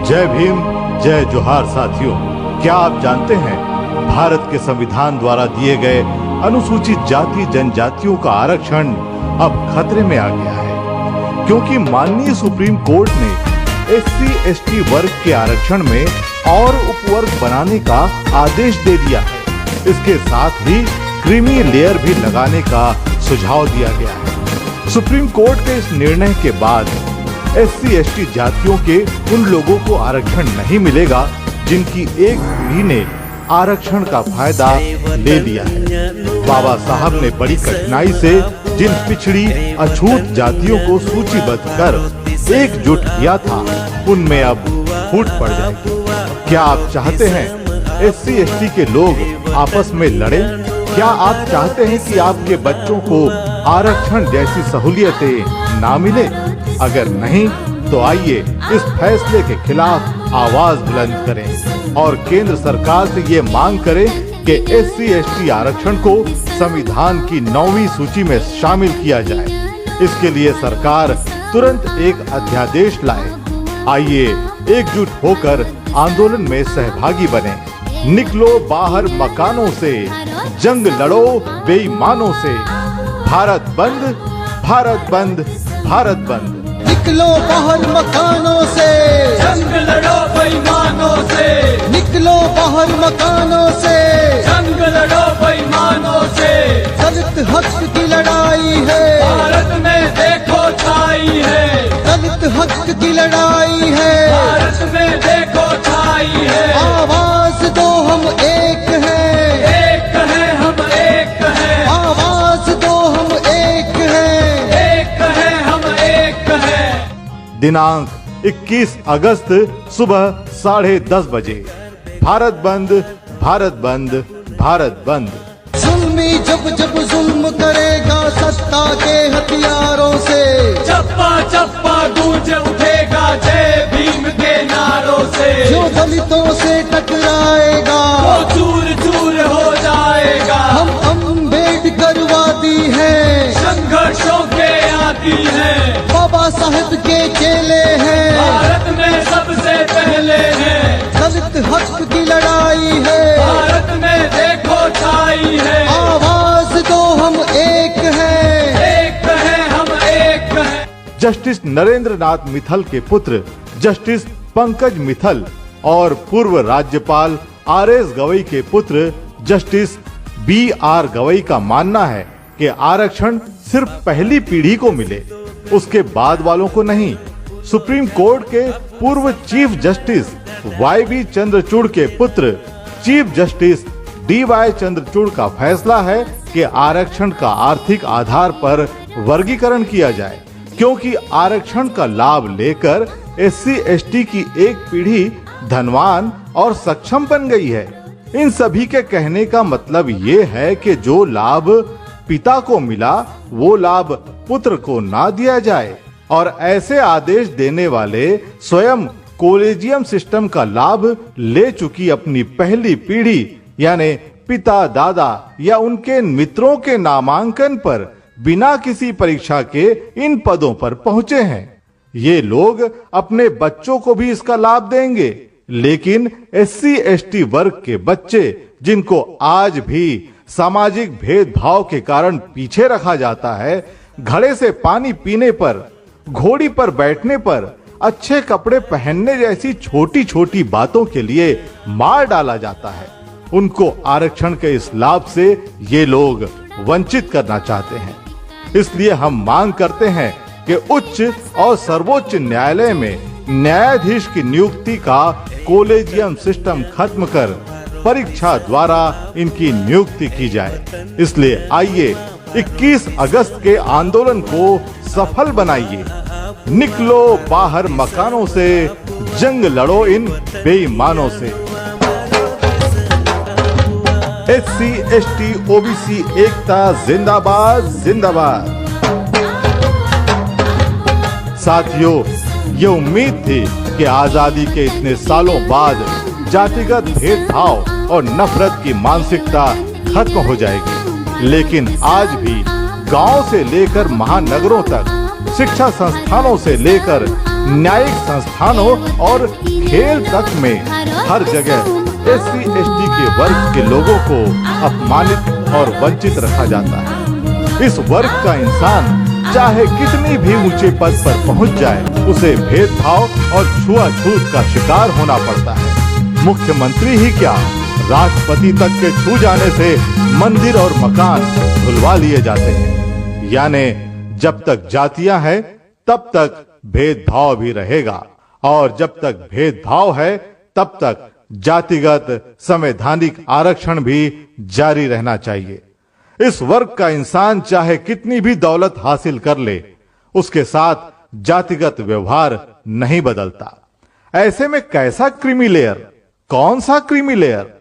जय भीम, जय जोहार साथियों। क्या आप जानते हैं भारत के संविधान द्वारा दिए गए अनुसूचित जाति जनजातियों का आरक्षण अब खतरे में आ गया है, क्योंकि माननीय सुप्रीम कोर्ट ने SC/ST वर्ग के आरक्षण में और उपवर्ग बनाने का आदेश दे दिया है। इसके साथ ही क्रीमी लेयर भी लगाने का सुझाव दिया गया है। सुप्रीम कोर्ट के इस निर्णय के बाद SC/ST जातियों के उन लोगों को आरक्षण नहीं मिलेगा जिनकी एक पीढ़ी ने आरक्षण का फायदा ले लिया है। बाबा साहब ने बड़ी कठिनाई से जिन पिछड़ी अछूत जातियों को सूचीबद्ध कर एकजुट किया था, उनमें अब फूट पड़ जाएगी। क्या आप चाहते हैं SC/ST के लोग आपस में लड़े? क्या आप चाहते हैं कि आपके बच्चों को आरक्षण जैसी सहूलियतें ना मिले? अगर नहीं तो आइए इस फैसले के खिलाफ आवाज बुलंद करें और केंद्र सरकार से ये मांग करें कि SC/ST आरक्षण को संविधान की 9वीं सूची में शामिल किया जाए। इसके लिए सरकार तुरंत एक अध्यादेश लाए। आइए एकजुट होकर आंदोलन में सहभागी बने। निकलो बाहर मकानों से, जंग लड़ो बेईमानों से। भारत बंद, भारत बंद, भारत बंद। निकलो बाहर मकानों से, जंग लड़ो बेईमानों से। निकलो बाहर मकानों से, जंग लड़ो बेईमानों से। दलित हक की लड़ाई है, भारत में देखो छाई है। दलित हक की लड़ाई है, भारत में देखो छाई है। आवाज दो हम एक हैं, एक है हम एक है। आवाज दो हम एक हैं, एक है हम एक है। दिनांक 21 अगस्त सुबह 10:30 बजे। भारत बंद, भारत बंद, भारत बंद। जुल्मी जब जब जुल्म करेगा सत्ता के हथियारों से, चप्पा चप्पा गूंज उठेगा जय भीम के नारों से। जो दलितों से टकराएगा वो चूर चूर हो जाएगा। हम अम्बेडकरवादी हैं, संघर्षों के आदी हैं। बाबा साहब के चेले हैं, भारत में सबसे पहले हैं। दलित हक की लड़ाई है, भारत में देखो छाई है। आवाज दो हम एक हैं, एक है हम एक है। जस्टिस नरेंद्र नाथ मित्तल के पुत्र जस्टिस पंकज मित्तल और पूर्व राज्यपाल RS गवई के पुत्र जस्टिस BR गवई का मानना है कि आरक्षण सिर्फ पहली पीढ़ी को मिले, उसके बाद वालों को नहीं। सुप्रीम कोर्ट के पूर्व चीफ जस्टिस YB चंद्रचूड़ के पुत्र चीफ जस्टिस DY चंद्रचूड़ का फैसला है कि आरक्षण का आर्थिक आधार पर वर्गीकरण किया जाए, क्योंकि आरक्षण का लाभ लेकर SC/ST की एक पीढ़ी धनवान और सक्षम बन गई है। इन सभी के कहने का मतलब ये है कि जो लाभ पिता को मिला वो लाभ पुत्र को ना दिया जाए, और ऐसे आदेश देने वाले स्वयं कॉलेजियम सिस्टम का लाभ ले चुकी अपनी पहली पीढ़ी यानी पिता, दादा या उनके मित्रों के नामांकन पर बिना किसी परीक्षा के इन पदों पर पहुंचे हैं। ये लोग अपने बच्चों को भी इसका लाभ देंगे, लेकिन SC/ST वर्ग के बच्चे जिनको आज भी सामाजिक भेदभाव के कारण पीछे रखा जाता है, घड़े से पानी पीने पर, घोड़ी पर बैठने पर, अच्छे कपड़े पहनने जैसी छोटी छोटी बातों के लिए मार डाला जाता है, उनको आरक्षण के इस लाभ से ये लोग वंचित करना चाहते हैं। इसलिए हम मांग करते हैं कि उच्च और सर्वोच्च न्यायालय में न्यायाधीश की नियुक्ति का कॉलेजियम सिस्टम खत्म कर परीक्षा द्वारा इनकी नियुक्ति की जाए। इसलिए आइए 21 अगस्त के आंदोलन को सफल बनाइए। निकलो बाहर मकानों से, जंग लड़ो इन बेईमानों से। SC/ST OBC एकता जिंदाबाद, जिंदाबाद। साथियों, ये उम्मीद थी कि आजादी के इतने सालों बाद जातिगत भेदभाव और नफरत की मानसिकता खत्म हो जाएगी, लेकिन आज भी गांव से लेकर महानगरों तक, शिक्षा संस्थानों से लेकर न्यायिक संस्थानों और खेल तक में हर जगह SC/ST के वर्ग के लोगों को अपमानित और वंचित रखा जाता है। इस वर्ग का इंसान चाहे कितनी भी ऊंचे पद पर पहुंच जाए, उसे भेदभाव और छुआछूत का शिकार होना पड़ता है। मुख्यमंत्री ही क्या, राष्ट्रपति तक के छू जाने से मंदिर और मकान धुलवा लिए जाते हैं। यानी जब तक जातियां हैं तब तक भेदभाव भी रहेगा, और जब तक भेदभाव है तब तक जातिगत संवैधानिक आरक्षण भी जारी रहना चाहिए। इस वर्ग का इंसान चाहे कितनी भी दौलत हासिल कर ले, उसके साथ जातिगत व्यवहार नहीं बदलता। ऐसे में कैसा क्रीमी लेयर, कौन सा क्रीमी लेयर?